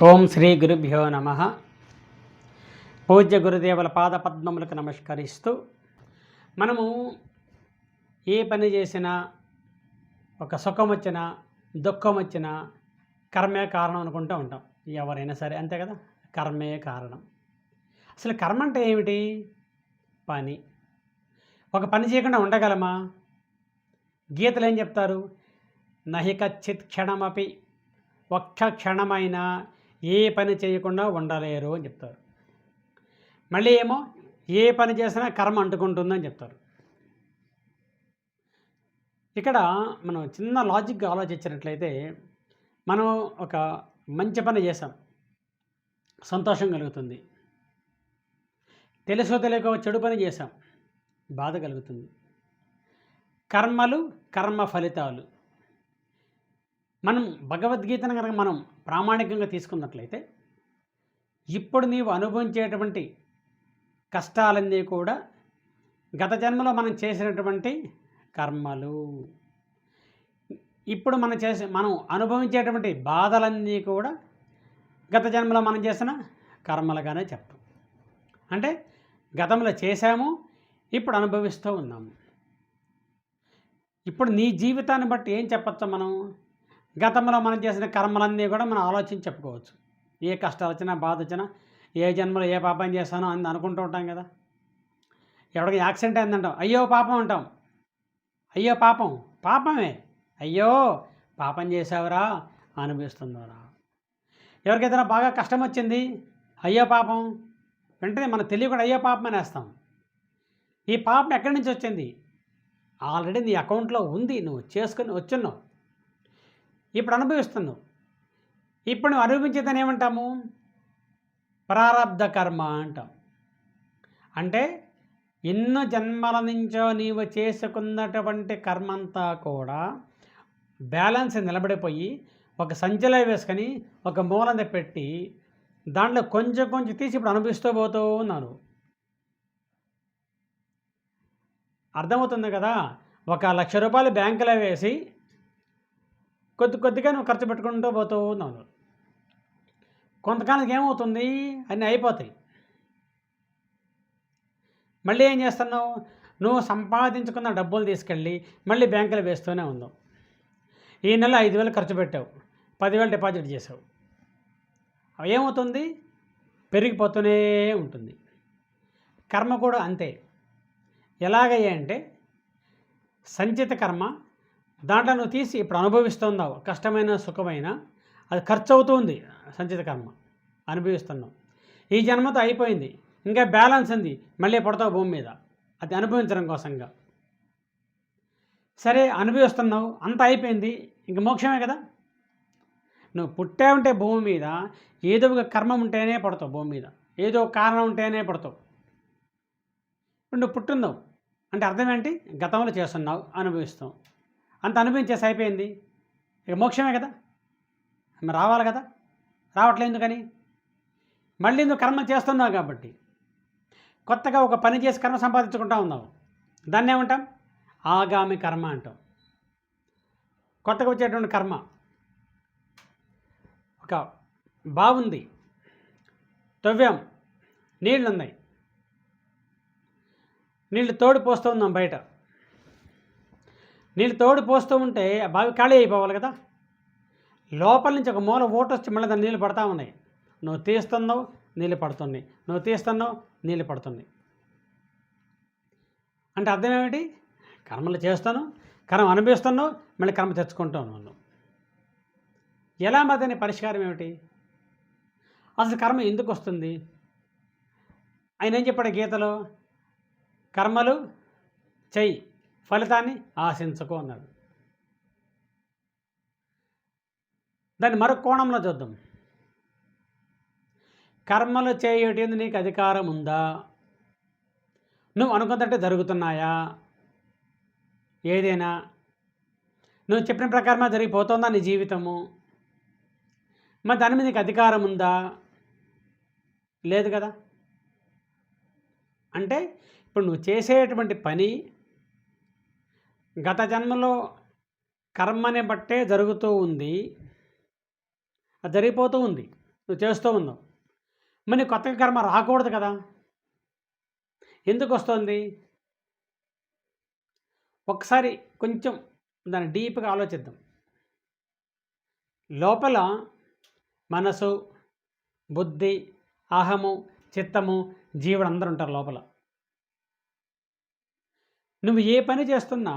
ఓం శ్రీ గురుభ్యో నమ. పూజ్య గురుదేవుల పాద పద్మములకు నమస్కరిస్తూ మనము ఏ పని చేసినా ఒక సుఖం వచ్చినా దుఃఖం వచ్చినా కర్మే కారణం అనుకుంటూ ఉంటాం. ఎవరైనా సరే అంతే కదా, కర్మే కారణం. అసలు కర్మ అంటే ఏమిటి? పని. ఒక పని చేయకుండా ఉండగలమా? గీతలు ఏం చెప్తారు? నహి కచ్చిత్ క్షణమపి, ఒక్క క్షణమైనా ఏ పని చేయకుండా ఉండలేరు అని చెప్తారు. మళ్ళీ ఏమో ఏ పని చేసినా కర్మ అంటుకుంటుందని చెప్తారు. ఇక్కడ మనం చిన్న లాజిక్గా ఆలోచించినట్లయితే, మనం ఒక మంచి పని చేసాం, సంతోషం కలుగుతుంది. తెలుసో తెలియక చెడు పని చేసాం, బాధ కలుగుతుంది. కర్మలు కర్మ ఫలితాలు. మనం భగవద్గీతను కనుక మనం ప్రామాణికంగా తీసుకున్నట్లయితే, ఇప్పుడు నీవు అనుభవించేటువంటి కష్టాలన్నీ కూడా గత జన్మలో మనం చేసినటువంటి కర్మలు. ఇప్పుడు మనం అనుభవించేటువంటి బాధలన్నీ కూడా గత జన్మలో మనం చేసిన కర్మలుగానే చెప్తాం. అంటే గతంలో చేశాము, ఇప్పుడు అనుభవిస్తూ ఉన్నాము. ఇప్పుడు నీ జీవితాన్ని బట్టి ఏం చెప్పచ్చు? మనం గతంలో మనం చేసిన కర్మలన్నీ కూడా మనం ఆలోచించి చెప్పుకోవచ్చు. ఏ కష్టాలు వచ్చినా, బాధ వచ్చినా, ఏ జన్మలో ఏ పాపం చేస్తానో అని అనుకుంటూ ఉంటాం కదా. ఎవరికి యాక్సిడెంట్ అయిందంటాం, అయ్యో పాపం అంటాం. అయ్యో పాపం, పాపమే. అయ్యో పాపం చేసావురా, అనుభవిస్తుందోరా. ఎవరికైతే బాగా కష్టం వచ్చింది, అయ్యో పాపం, వెంటనే మనం తెలియకుండా అయ్యో పాపం అనేస్తాం. ఈ పాపం ఎక్కడి నుంచి వచ్చింది? ఆల్రెడీ నీ అకౌంట్లో ఉంది, నువ్వు చేసుకుని వచ్చున్నావు, ఇప్పుడు అనుభవిస్తున్నావు. ఇప్పుడు నువ్వు అనుభవించేదని ఏమంటాము? ప్రారబ్ధ కర్మ అంటాం. అంటే ఎన్నో జన్మల నుంచో నీవు చేసుకున్నటువంటి కర్మంతా కూడా బ్యాలెన్స్ నిలబడిపోయి ఒక సంచిలో వేసుకొని ఒక మూలన పెట్టి దాంట్లో కొంచెం కొంచెం తీసి ఇప్పుడు అనుభవిస్తూ పోతూ ఉన్నాను. అర్థమవుతుంది కదా. 1,00,000 రూపాయలు బ్యాంకులో వేసి కొద్దిగా నువ్వు ఖర్చు పెట్టుకుంటూ పోతూ ఉన్నావు. కొంతకాలానికి ఏమవుతుంది? అన్నీ అయిపోతాయి. మళ్ళీ ఏం చేస్తున్నావు? నువ్వు సంపాదించుకున్న డబ్బులు తీసుకెళ్ళి మళ్ళీ బ్యాంకులో వేస్తూనే ఉన్నావు. ఈ నెల 5,000 ఖర్చు పెట్టావు, 10,000 డిపాజిట్ చేసావు. అవి ఏమవుతుంది? పెరిగిపోతూనే ఉంటుంది. కర్మ కూడా అంతే. ఎలాగయ్యా అంటే, సంచిత కర్మ, దాంట్లో నువ్వు తీసి ఇప్పుడు అనుభవిస్తున్నావు. కష్టమైన సుఖమైన అది ఖర్చు అవుతుంది. సంచిత కర్మ అనుభవిస్తున్నావు. ఈ జన్మతో అయిపోయింది, ఇంకా బ్యాలెన్స్ ఉంది, మళ్ళీ పడతావు భూమి మీద, అది అనుభవించడం కోసంగా. సరే అనుభవిస్తున్నావు, అంత అయిపోయింది, ఇంక మోక్షమే కదా. నువ్వు పుట్టే ఉంటే భూమి మీద ఏదో ఒక కర్మ ఉంటేనే పడతావు, భూమి మీద ఏదో కారణం ఉంటేనే పడతావు. ఇప్పుడు నువ్వు పుట్టున్నావు అంటే అర్థం ఏంటి? గతంలో చేస్తున్నావు, అనుభవిస్తావు, అంత అనుభవించేసి అయిపోయింది, ఇక మోక్షమే కదా. మరి రావాలి కదా, రావట్లేదు ఎందుకని? మళ్ళీ నువ్వు కర్మ చేస్తున్నావు కాబట్టి కొత్తగా ఒక పని చేసి కర్మ సంపాదించుకుంటా ఉన్నావు. దాన్ని ఏమంటాం? ఆగామి కర్మ అంటాం. కొత్తగా వచ్చేటువంటి కర్మ. ఒక బాగుంది, తవ్వాం, నీళ్ళు ఉన్నాయి, నీళ్ళు తోడు పోస్తూ ఉన్నాం. బయట నీళ్ళు తోడు పోస్తూ ఉంటే బావి ఖాళీ అయిపోవాలి కదా. లోపల నుంచి ఒక మూల ఓటు వచ్చి మళ్ళీ దాన్ని నీళ్ళు పడతా ఉన్నాయి. నువ్వు తీస్తున్నావు, నీళ్ళు పడుతున్నాయి, నువ్వు తీస్తున్నావు, నీళ్ళు పడుతున్నాయి. అంటే అర్థం ఏమిటి? కర్మలు చేస్తాను, కర్మ అనుభవిస్తున్నావు, మళ్ళీ కర్మ తెచ్చుకుంటూ ఉన్నాను. ఎలా మరి దాని పరిష్కారం ఏమిటి? అసలు కర్మ ఎందుకు వస్తుంది? ఆయన ఏం చెప్పాడు గీతలో? కర్మలు చెయ్యి, ఫలితాన్ని ఆశించుకో అన్నాడు. దాన్ని మరొక కోణంలో చూద్దాం. కర్మలు చేయటం నీకు అధికారం ఉందా? నువ్వు అనుకున్నట్టు జరుగుతున్నాయా? ఏదైనా నువ్వు చెప్పిన ప్రకారమే జరిగిపోతుందా నీ జీవితము? మరి దాని మీద నీకు అధికారం ఉందా? లేదు కదా. అంటే ఇప్పుడు నువ్వు చేసేటువంటి పని గత జన్మలో కర్మని బట్టే జరుగుతూ ఉంది, అది జరిగిపోతూ ఉంది. నువ్వు చేస్తూ ఉన్నావు. మరి నీకు కొత్తగా కర్మ రాకూడదు కదా! ఎందుకు వస్తుంది? ఒకసారి కొంచెం దాన్ని డీప్‌గా ఆలోచిద్దాం. లోపల మనసు, బుద్ధి, అహము, చిత్తము, జీవుడు అందరూ ఉంటారు లోపల. నువ్వు ఏ పని చేస్తున్నా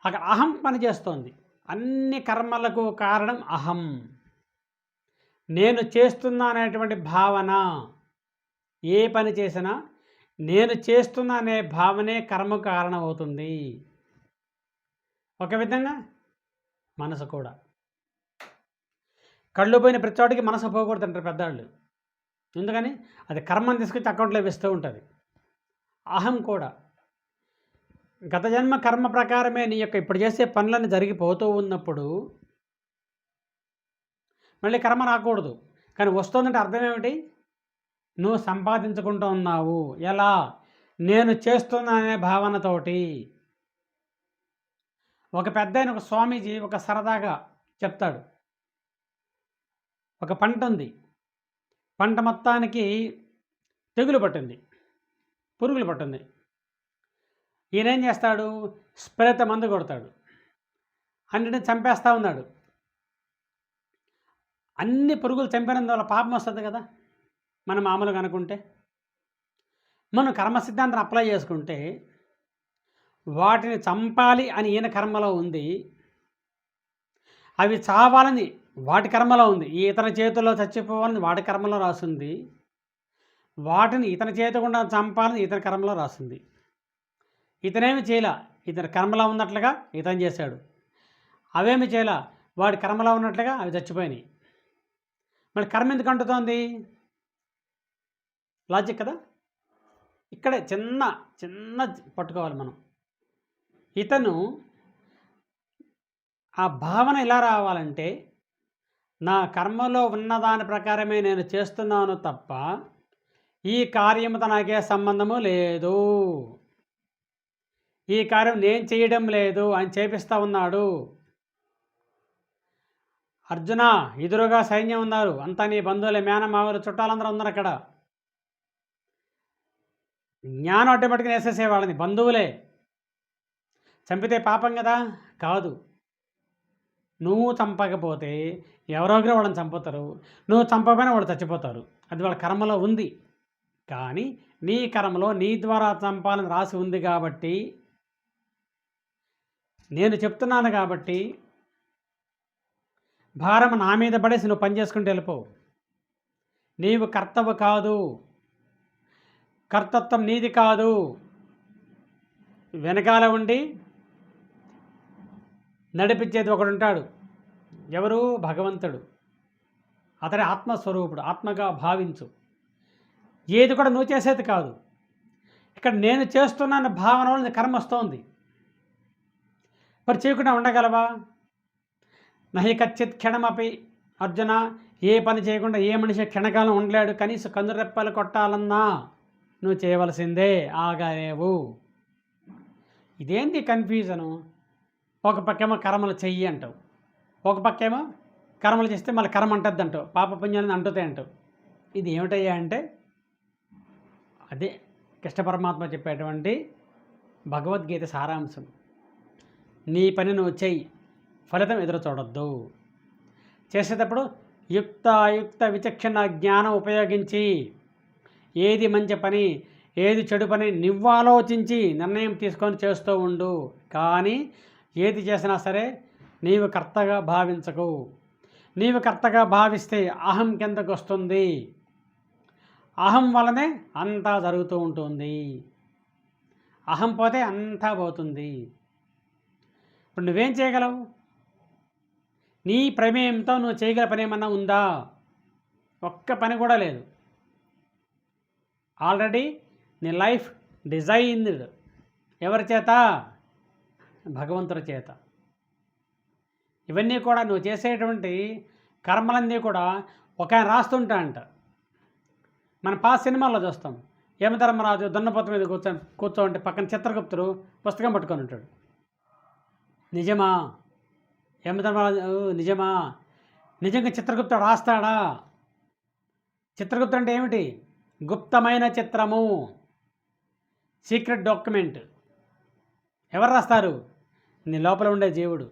అక్కడ అహం పని చేస్తోంది. అన్ని కర్మలకు కారణం అహం. నేను చేస్తున్నా అనేటువంటి భావన. ఏ పని చేసినా నేను చేస్తున్నా అనే భావనే కర్మకు కారణమవుతుంది. ఒక విధంగా మనసు కూడా. కళ్ళు పోయిన ప్రతి చోటికి మనసు పోకూడదంటారు పెద్దవాళ్ళు. ఎందుకని? అది కర్మను తీసుకొచ్చి అకౌంట్లో వేస్తూ ఉంటుంది. అహం కూడా గత జన్మ కర్మ ప్రకారమే నీ యొక్క ఇప్పుడు చేసే పనులన్నీ జరిగిపోతూ ఉన్నప్పుడు మళ్ళీ కర్మ రాకూడదు. కానీ వస్తుందంటే అర్థం ఏమిటి? నువ్వు సంపాదించుకుంటూ ఉన్నావు. ఎలా? నేను చేస్తున్నా అనే భావనతోటి. ఒక పెద్దాయన, ఒక స్వామీజీ ఒక సరదాగా చెప్తాడు. ఒక పంట ఉంది. పంట మొత్తానికి తెగులు పట్టింది, పురుగులు పట్టింది. ఈయనేం చేస్తాడు? స్ప్రేతో మందు కొడతాడు. అన్నిటిని చంపేస్తూ ఉన్నాడు. అన్ని పురుగులు చంపినందువల్ల పాపం వస్తుంది కదా మనం మామూలుగా అనుకుంటే. మనం కర్మ సిద్ధాంతం అప్లై చేసుకుంటే వాటిని చంపాలి అని ఈయన కర్మలో ఉంది, అవి చావాలని వాటి కర్మలో ఉంది, ఇతని చేతుల్లో చచ్చిపోవాలని వాటి కర్మలో రాసింది, వాటిని ఇతని చేతకుండా చంపాలని ఇతని కర్మలో రాసింది. ఇతనేమి చేయలా, ఇతని కర్మలో ఉన్నట్లుగా ఇతను చేశాడు. అవేమి చేయలా, వాడి కర్మలో ఉన్నట్లుగా అవి చచ్చిపోయినాయి. మరి కర్మ ఎందుకు అంటుతోంది? లాజిక్ కదా. ఇక్కడే చిన్న చిన్న పట్టుకోవాలి మనం. ఇతను ఆ భావన ఎలా రావాలంటే, నా కర్మలో ఉన్నదాని ప్రకారమే నేను చేస్తున్నాను తప్ప ఈ కార్యముతో నాకే సంబంధము లేదు, ఈ కార్యం నేను చేయడం లేదు, ఆయన చేపిస్తూ ఉన్నాడు. అర్జున, ఎదురుగా సైన్యం ఉన్నారు, అంతా నీ బంధువులే, మేనమామలు, చుట్టాలందరూ ఉన్నారు అక్కడ. జ్ఞానం ఆటోమేటిక్గా వేసేసేవాళ్ళని, బంధువులే. చంపితే పాపం కదా? కాదు. నువ్వు చంపకపోతే ఎవరో ఒకరు వాళ్ళని చంపుతారు, నువ్వు చంపకపోయినా వాళ్ళు చచ్చిపోతారు. అది వాళ్ళ కర్మలో ఉంది. కానీ నీ కర్మలో నీ ద్వారా చంపాలని రాసి ఉంది కాబట్టి, నేను చెప్తున్నాను కాబట్టి భారం నా మీద పడేసి నువ్వు పని చేసుకుంటూ వెళ్ళిపో. నీవు కర్తవ్య కాదు, కర్తృత్వం నీది కాదు. వెనకాల ఉండి నడిపించేది ఒకడు ఉంటాడు. ఎవరు? భగవంతుడు. అతడి ఆత్మస్వరూపుడు. ఆత్మగా భావించు. ఏది కూడా నువ్వు చేసేది కాదు. ఇక్కడ నేను చేస్తున్నాను భావన వల్ల కర్మ వస్తోంది. మరి చేయకుండా ఉండగలవా? నహి కచ్చిత్ క్షణమపి అర్జున, ఏ పని చేయకుండా ఏ మనిషి క్షణకాలం ఉండలేడు. కనీసం కందురెప్పలు కొట్టాలన్నా నువ్వు చేయవలసిందే, ఆగలేవు. ఇదేంటి కన్ఫ్యూజను? ఒక పక్కేమో కర్మలు చెయ్యి అంటావు, ఒక పక్కేమో కర్మలు చేస్తే మళ్ళీ కర్మ అంటద్దు అంటావు, పాపపుణ్యాన్ని అంటుతాయి అంటావు. ఇది ఏమిటయ్యా అంటే అదే కృష్ణ పరమాత్మ చెప్పేటువంటి భగవద్గీత సారాంశం. నీ పని నువ్వు చెయ్యి, ఫలితం ఎదురు చూడొద్దు. చేసేటప్పుడు యుక్త విచక్షణ జ్ఞానం ఉపయోగించి ఏది మంచి పని ఏది చెడు పని నువ్వు ఆలోచించి నిర్ణయం తీసుకొని చేస్తూ ఉండు. కానీ ఏది చేసినా సరే నీవు కర్తగా భావించకు. నీవు కర్తగా భావిస్తే అహం కిందకు వస్తుంది. అహం వలనే అంతా జరుగుతూ ఉంటుంది. అహం పోతే అంతా పోతుంది. ఇప్పుడు నువ్వేం చేయగలవు? నీ ప్రమేయంతో నువ్వు చేయగల పని ఏమన్నా ఉందా? ఒక్క పని కూడా లేదు. ఆల్రెడీ నీ లైఫ్ డిజైన్డ్ ఎవరి చేత? భగవంతుడి చేత. ఇవన్నీ కూడా నువ్వు చేసేటువంటి కర్మలన్నీ కూడా ఒక ఆయన రాస్తుంటా అంట. మన పాత సినిమాల్లో చూస్తాం. యమధర్మరాజు దున్నపోత మీద కూర్చోంటే పక్కన చిత్రగుప్తుడు పుస్తకం పట్టుకొని ఉంటాడు. నిజమా? యమధర్మరాజు నిజమా? నిజంగా చిత్రగుప్తుడు రాస్తాడా? చిత్రగుప్తుడు అంటే ఏమిటి? గుప్తమైన చిత్రము, సీక్రెట్ డాక్యుమెంట్. ఎవరు రాస్తారు? నీ లోపల ఉండే జీవుడు,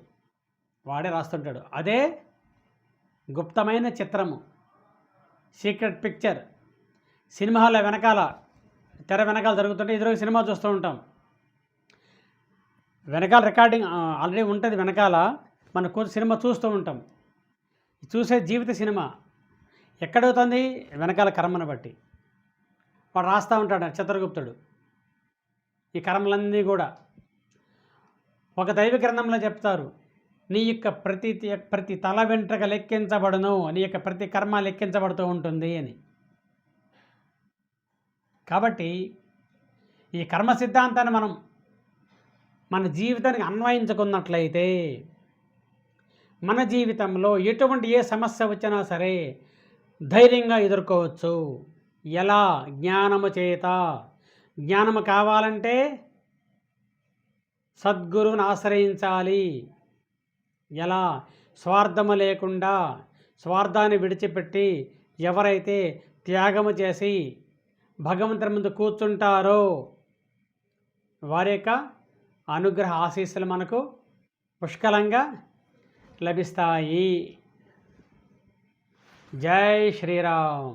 వాడే రాస్తుంటాడు. అదే గుప్తమైన చిత్రము, సీక్రెట్ పిక్చర్. సినిమాల వెనకాల, తెర వెనకాల జరుగుతుంటే ఎదురుగా సినిమా చూస్తూ ఉంటాం. వెనకాల రికార్డింగ్ ఆల్రెడీ ఉంటుంది వెనకాల, మన సినిమా చూస్తూ ఉంటాం. చూసే జీవిత సినిమా ఎక్కడవుతుంది? వెనకాల కర్మను బట్టి. వాడు రాస్తూ ఉంటాడు చిత్రగుప్తుడు ఈ కర్మలన్నీ కూడా. ఒక దైవ గ్రంథంలో చెప్తారు, నీ యొక్క ప్రతి తల వెంట్రుక లెక్కించబడును, నీ యొక్క ప్రతి కర్మ లెక్కించబడుతూ ఉంటుంది అని. కాబట్టి ఈ కర్మ సిద్ధాంతాన్ని మనం మన జీవితానికి అన్వయించుకున్నట్లయితే మన జీవితంలో ఎటువంటి ఏ సమస్య వచ్చినా సరే ధైర్యంగా ఎదుర్కోవచ్చు. ఎలా? జ్ఞానము చేత. జ్ఞానము కావాలంటే సద్గురువుని ఆశ్రయించాలి. ఎలా? స్వార్థము లేకుండా, స్వార్థాన్ని విడిచిపెట్టి ఎవరైతే త్యాగము చేసి భగవంతుని ముందు కూర్చుంటారో వారి యొక్క అనుగ్రహ ఆశీస్సులు మనకు పుష్కలంగా లభిస్తాయి. జై శ్రీరామ్.